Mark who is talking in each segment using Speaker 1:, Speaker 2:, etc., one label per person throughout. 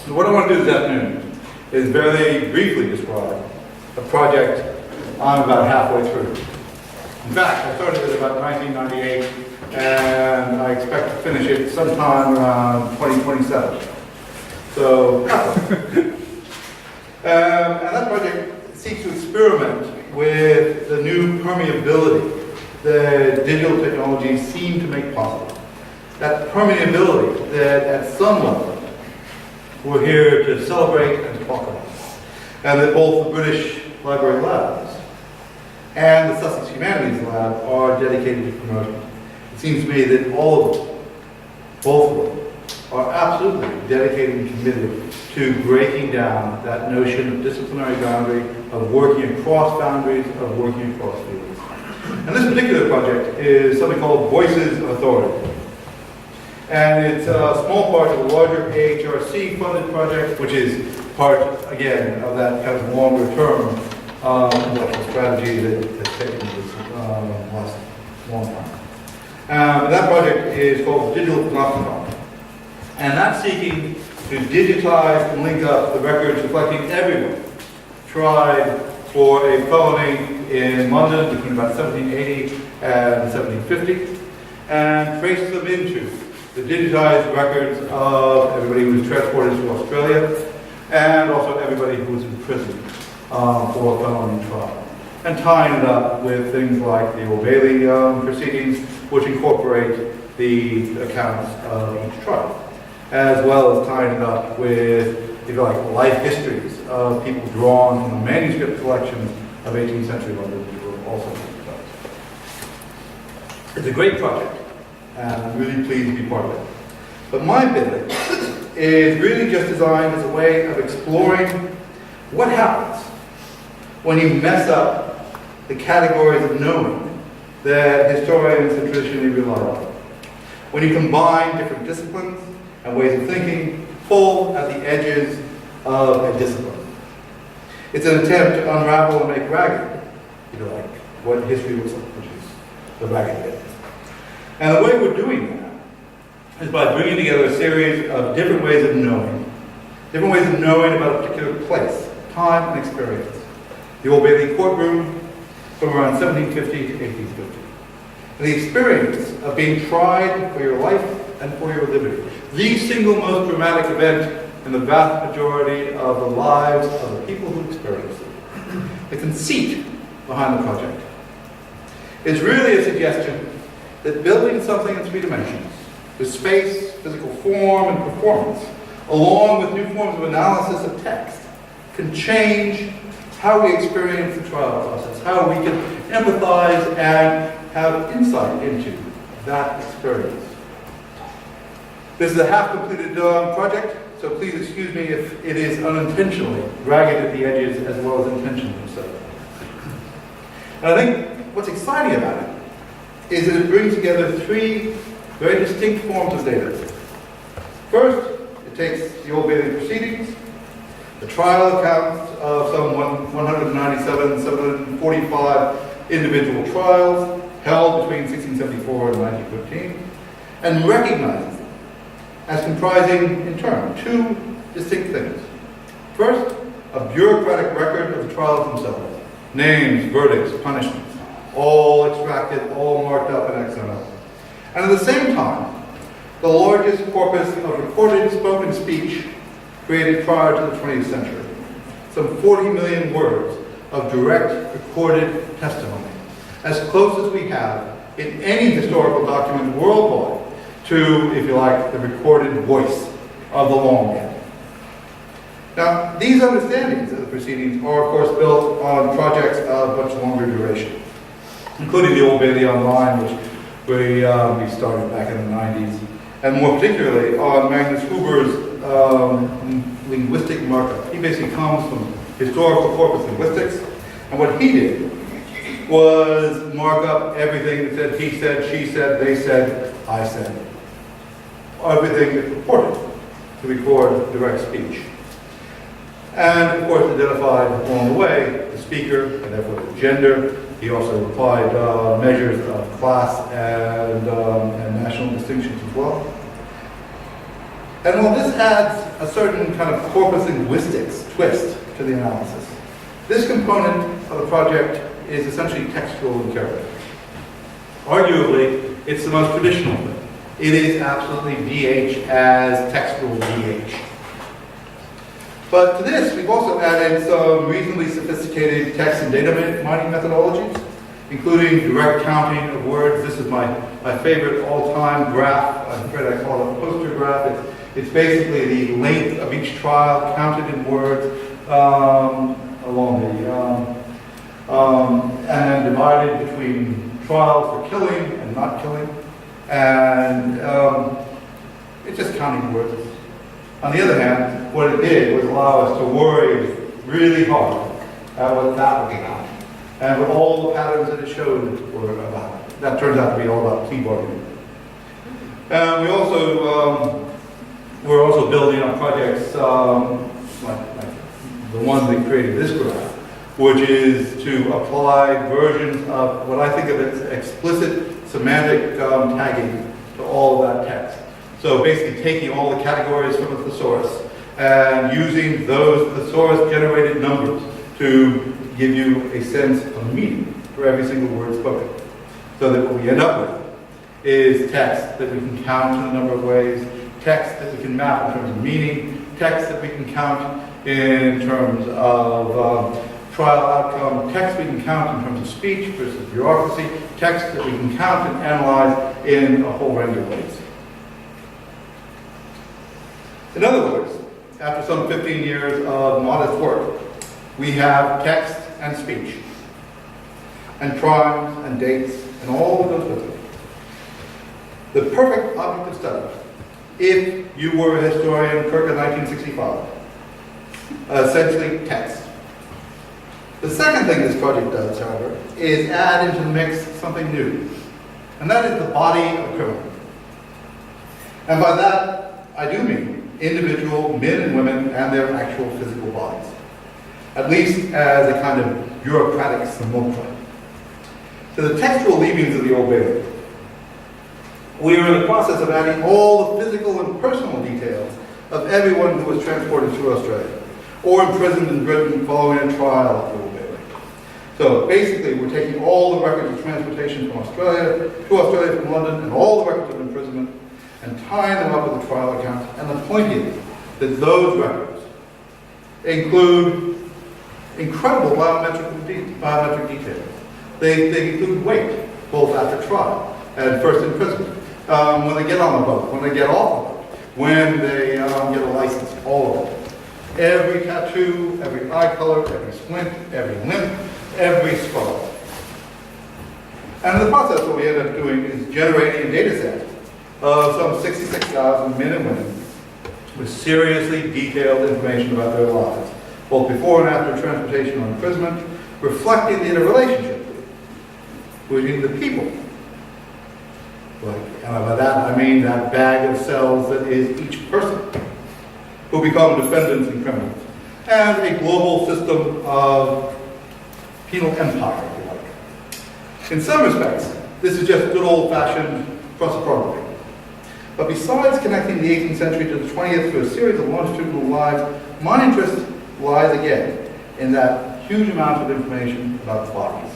Speaker 1: So what I want to do this afternoon is very briefly describe a project I'm about halfway through. In fact, I started it about 1998, and I expect to finish it sometime around 2027. So, and that project seeks to experiment with the new permeability that digital technologies seem to make possible. That permeability that at some level we're here to celebrate and to talk about. And that both the British Library Labs and the Sussex Humanities Lab are dedicated to promoting. It seems to me that all of them, both of them, are absolutely dedicated and committed to breaking down that notion of disciplinary boundary, of working across boundaries, of working across fields. And this particular project is something called Voices of Authority. And it's a small part of a larger AHRC funded project, which is part, again, of that kind of longer term intellectual strategy that has taken this last long time. That project is called Digital Panopticon. And that's seeking to digitize and link up the records reflecting everyone tried for a felony in London between about 1780 and 1750, and trace them into the digitized records of everybody who was transported to Australia, and also everybody who was in prison for a felony trial. And tying it up with things like the Old Bailey proceedings, which incorporate the accounts of each trial, as well as tying it up with, if you like, life histories of people drawn from the manuscript collections of 18th century London, which were also digitized. It's a great project, and I'm really pleased to be part of it. But my bit is really just designed as a way of exploring what happens when you mess up the categories of knowing that historians have traditionally relied on. When you combine different disciplines and ways of thinking, pull at the edges of a discipline. It's an attempt to unravel and make ragged, if you like, what history looks like, which is the ragged bit. And the way we're doing that is by bringing together a series of different ways of knowing about a particular place, time, and experience. The Old Bailey courtroom from around 1750 to 1850. And the experience of being tried for your life and for your liberty. The single most dramatic event in the vast majority of the lives of the people who experience it. The conceit behind the project is really a suggestion that building something in 3 dimensions, with space, physical form, and performance, along with new forms of analysis of text, can change how we experience the trial process, how we can empathize and have insight into that experience. This is a half-completed project, so please excuse me if it is unintentionally ragged at the edges as well as intentionally so. And I think what's exciting about it is that it brings together 3 very distinct forms of data. First, it takes the Old Bailey proceedings, the trial accounts of some 197, 745 individual trials held between 1674 and 1915, and recognizes them as comprising, in turn, 2 distinct things. First, a bureaucratic record of the trials themselves. Names, verdicts, punishments, all extracted, all marked up in XML. And at the same time, the largest corpus of recorded spoken speech created prior to the 20th century. Some 40 million words of direct recorded testimony, as close as we have in any historical document worldwide to, if you like, the recorded voice of the long man. Now, these understandings of the proceedings are, of course, built on projects of much longer duration, including the Old Bailey Online, which we started back in the 90s, and more particularly on Magnus Huber's linguistic markup. He basically comes from historical corpus linguistics, and what he did was mark up everything that said he said, she said, they said, I said. Everything that purported to record direct speech. And of course identified along the way the speaker and therefore the gender. He also applied measures of class and national distinctions as well. And while this adds a certain kind of corpus linguistics twist to the analysis. This component of the project is essentially textual and character. Arguably, it's the most traditional thing. It is absolutely VH as textual VH. But to this, we've also added some reasonably sophisticated text and data mining methodologies, including direct counting of words. This is my favorite all-time graph. I'm afraid I call it a poster graph. It's basically the length of each trial counted in words along the, and then divided between trials for killing and not killing. And it's just counting words. On the other hand, what it did was allow us to worry really hard at what that would be about, and what all the patterns that it showed were about. That turns out to be all about keyboarding. We're also building on projects like the one that created this graph, which is to apply versions of what I think of as explicit semantic tagging to all of that text. So basically taking all the categories from the thesaurus and using those thesaurus-generated numbers to give you a sense of meaning for every single word spoken. So that what we end up with is text that we can count in a number of ways, text that we can map in terms of meaning, text that we can count in terms of trial outcome, text we can count in terms of speech versus bureaucracy, text that we can count and analyze in a whole range of ways. In other words, after some 15 years of modest work, we have text and speech, and crimes and dates, and all that goes with it. The perfect object of study, if you were a historian, Kirk in 1965, essentially text. The second thing this project does, however, is add into the mix something new, and that is the body of a criminal. And by that, I do mean individual men and women and their actual physical bodies, at least as a kind of bureaucratic simulacrum. To the textual leavings of the Old Bailey, we are in the process of adding all the physical and personal details of everyone who was transported through Australia, or imprisoned in Britain following a trial at the Old Bailey. So basically, we're taking all the records of transportation from Australia, to Australia from London, and all the records of imprisonment, and tying them up with the trial accounts. And the point is that those records include incredible biometric details. They include weight, both at the trial and first imprisonment, when they get on the boat, when they get off the boat, when they get a license, all of it. Every tattoo, every eye color, every squint, every limp, every scar. And in the process, what we end up doing is generating a data set of some 66,000 men and women with seriously detailed information about their lives, both before and after transportation or imprisonment, reflecting the interrelationship between the people. And by that I mean that bag of cells that is each person, who become defendants and criminals, and a global system of penal empire, if you like. In some respects, this is just good old-fashioned prosopography. But besides connecting the 18th century to the 20th through a series of longitudinal lines, my interest lies again in that huge amount of information about the bodies.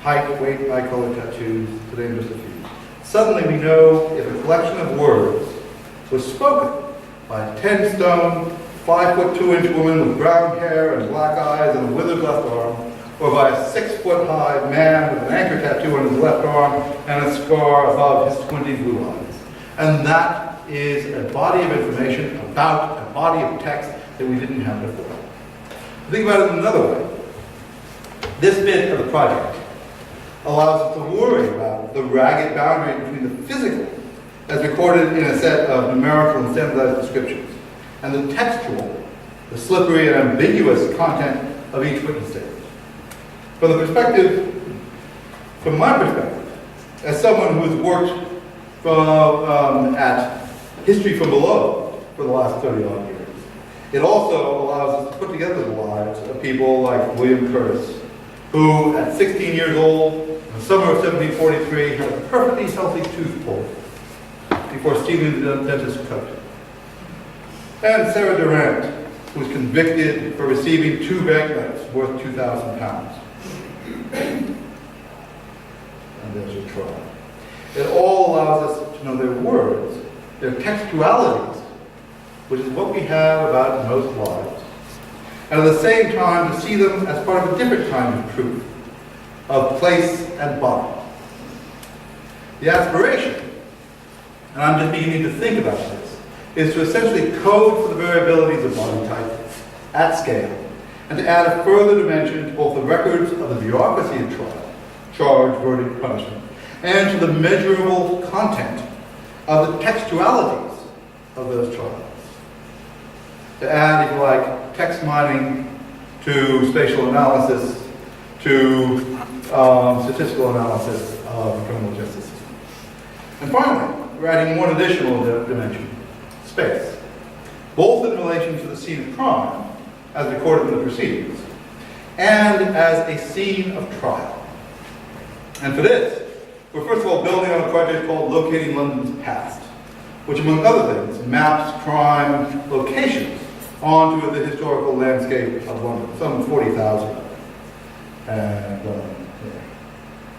Speaker 1: Height, weight, eye color, tattoos, to name just a few. Suddenly we know if a collection of words was spoken by a 10-stone, 5'2" woman with brown hair and black eyes and a withered left arm, or by a 6-foot-high man with an anchor tattoo on his left arm and a scar above his squinty blue eyes. And that is a body of information about a body of text that we didn't have before. Think about it in another way. This bit of the project allows us to worry about the ragged boundary between the physical, as recorded in a set of numerical and standardized descriptions, and the textual, the slippery and ambiguous content of each witness statement. From my perspective, as someone who's worked at History from Below for the last 30-odd years, it also allows us to put together the lives of people like William Curtis, who at 16 years old, in the summer of 1743, had a perfectly healthy tooth pulled before stealing the dentist's coat. And Sarah Durant, who was convicted for receiving 2 banknotes worth £2,000. And there's your trial. It all allows us to know their words, their textualities, which is what we have about most lives. And at the same time, to see them as part of a different kind of truth, of place and body. The aspiration, and I'm just beginning to think about this, is to essentially code for the variabilities of body type at scale, and to add a further dimension to both the records of the bureaucracy of trial, charge, verdict, punishment, and to the measurable content of the textualities of those trials. To add, if you like, text mining to spatial analysis to statistical analysis of the criminal justice system. And finally, we're adding one additional dimension, space, both in relation to the scene of crime, as recorded in the proceedings, and as a scene of trial. And for this, we're first of all building on a project called Locating London's Past, which among other things maps crime locations onto the historical landscape of London, some 40,000 of them. And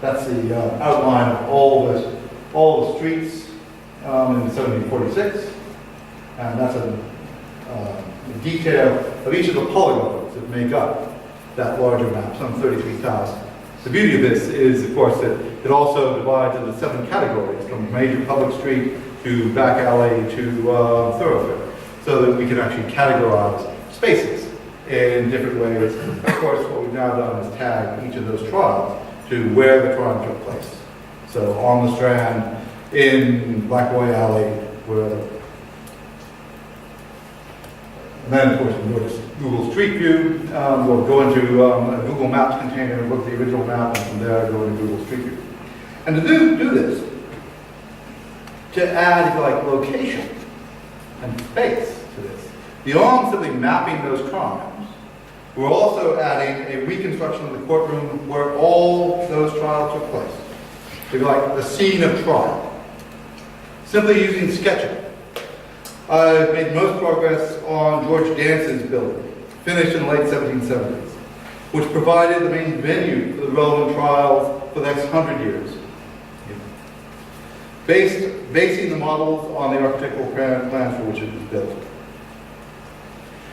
Speaker 1: that's the outline of all the streets in 1746, and that's a detail of each of the polygons that make up that larger map, some 33,000. The beauty of this is, of course, that it also divides into 7 categories, from major public street to back alley to thoroughfare, so that we can actually categorize spaces in different ways. Of course, what we've now done is tag each of those trials to where the crime took place. So on the Strand, in Black Boy Alley, and then, of course, we go to Google Street View. We'll go into a Google Maps container, look at the original map, and from there go into Google Street View. And to do this, to add, if you like, location and space to this, beyond simply mapping those crimes, we're also adding a reconstruction of the courtroom where all those trials took place. If you like, the scene of trial. Simply using sketching. I've made most progress on George Dance's building, finished in the late 1770s, which provided the main venue for the relevant trials for the next 100 years. Basing the models on the architectural plans for which it was built.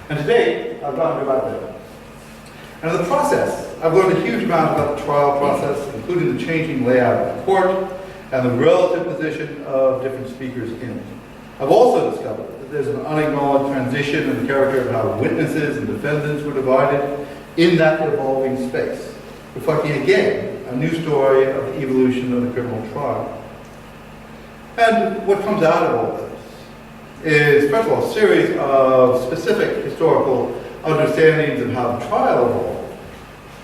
Speaker 1: And today, I've gone about that. And in the process, I've learned a huge amount about the trial process, including the changing layout of the court and the relative position of different speakers in it. I've also discovered that there's an unacknowledged transition in the character of how witnesses and defendants were divided in that evolving space, reflecting again a new story of the evolution of the criminal trial. And what comes out of all this is, first of all, a series of specific historical understandings of how the trial evolved,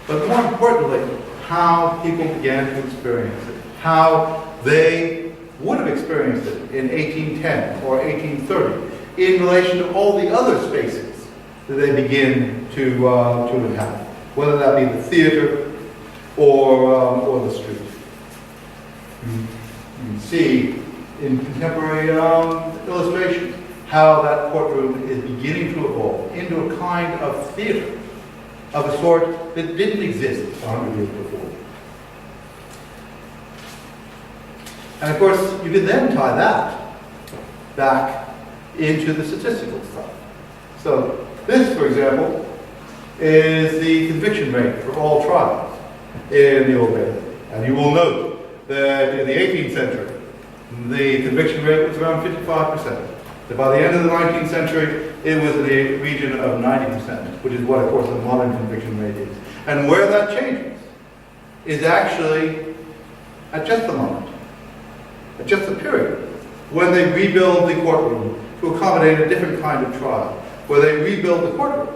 Speaker 1: but more importantly, how people began to experience it, how they would have experienced it in 1810 or 1830 in relation to all the other spaces that they begin to inhabit, whether that be the theater or the street. You can see in contemporary illustrations how that courtroom is beginning to evolve into a kind of theater of a sort that didn't exist 100 years before. And of course, you can then tie that back into the statistical stuff. So this, for example, is the conviction rate for all trials in the Old Bailey. And you will note that in the 18th century, the conviction rate was around 55%. That by the end of the 19th century, it was in the region of 90%, which is what, of course, the modern conviction rate is. And where that changes is actually at just the moment. At just a period when they rebuild the courtroom to accommodate a different kind of trial, where they rebuild the courtroom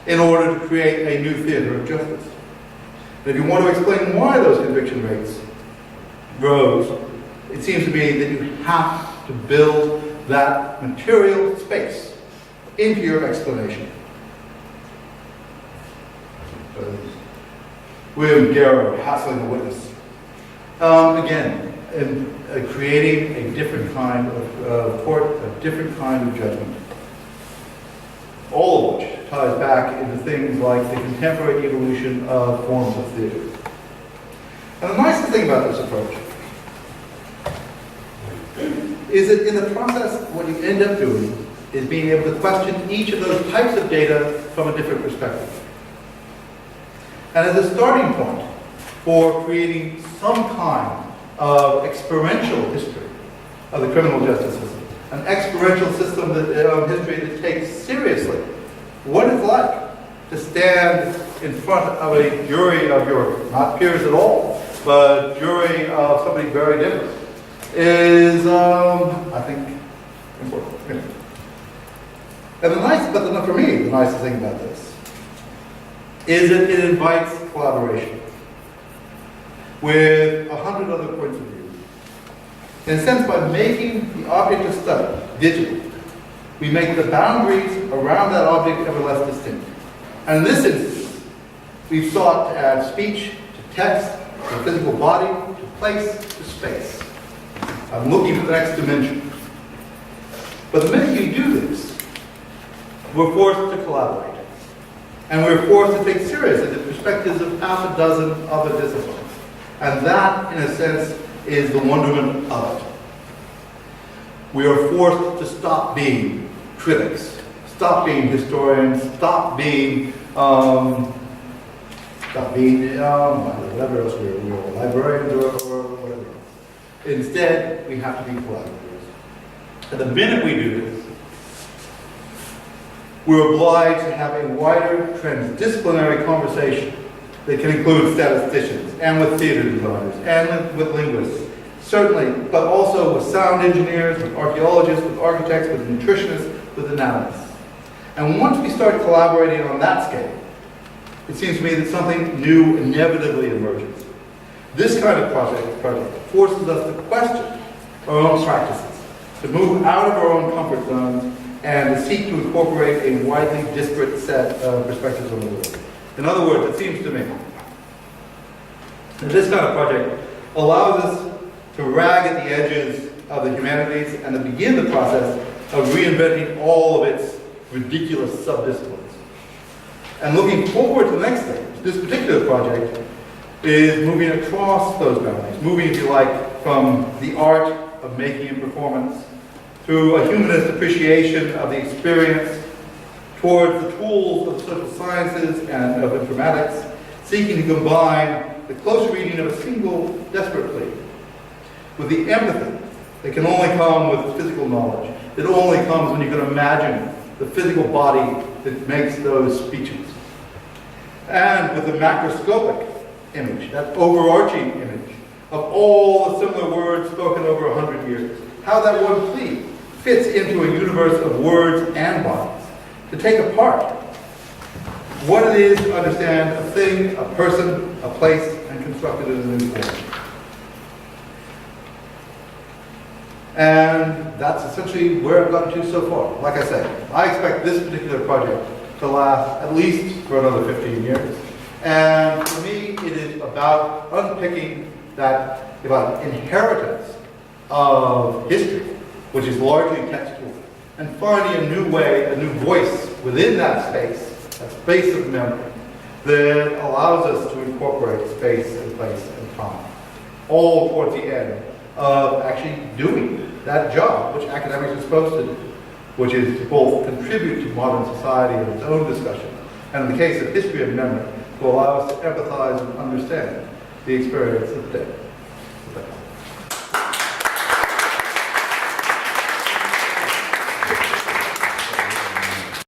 Speaker 1: in order to create a new theater of justice. And if you want to explain why those conviction rates rose, it seems to me that you have to build that material space into your explanation. William Garrow hassling a witness. Again, creating a different kind of court, a different kind of judgment. all of which ties back into things like the contemporary evolution of forms of theater. And the nicest thing about this approach is that in the process, what you end up doing is being able to question each of those types of data from a different perspective. And as a starting point for creating some kind of experiential history of the criminal justice system, an experiential system that history that takes seriously what it's like to stand in front of a jury of your, not peers at all, but jury of somebody very different, is, I think, important. Yeah. And for me, the nicest thing about this is that it invites collaboration with 100 other points of view. In a sense, by making the object of study digital, we make the boundaries around that object ever less distinct. And in this instance, we've sought to add speech to text, to physical body, to place, to space. I'm looking for the next dimension. But the minute you do this, we're forced to collaborate. And we're forced to take seriously the perspectives of half a dozen other disciplines. And that, in a sense, is the wonderment of it. We are forced to stop being critics, stop being historians, stop being whatever else we are librarians or whatever else. Instead, we have to be collaborators. And the minute we do this, we're obliged to have a wider transdisciplinary conversation that can include statisticians, and with theater designers, and with linguists, certainly, but also with sound engineers, with archaeologists, with architects, with nutritionists, with anatomists. And once we start collaborating on that scale, it seems to me that something new inevitably emerges. This kind of project forces us to question our own practices, to move out of our own comfort zones, and to seek to incorporate a widely disparate set of perspectives on the world. In other words, it seems to me that this kind of project allows us to rag at the edges of the humanities and to begin the process of reinventing all of its ridiculous subdisciplines. And looking forward to the next stage, this particular project is moving across those boundaries, moving, if you like, from the art of making a performance through a humanist appreciation of the experience towards the tools of social sciences and of informatics, seeking to combine the close reading of a single desperate plea with the empathy that can only come with physical knowledge, that only comes when you can imagine the physical body that makes those speeches. And with the macroscopic image, that overarching image of all the similar words spoken over 100 years, how that one plea fits into a universe of words and bodies, to take apart what it is to understand a thing, a person, a place, and construct it as a new form. And that's essentially where I've gotten to so far. Like I said, I expect this particular project to last at least for another 15 years. And for me, it is about unpicking that inheritance of history, which is largely textual, and finding a new way, a new voice within that space of memory, that allows us to incorporate space and place and time, all towards the end of actually doing that job which academics are supposed to do, which is to both contribute to modern society in its own discussion, and in the case of history of memory, to allow us to empathize and understand the experience of the day.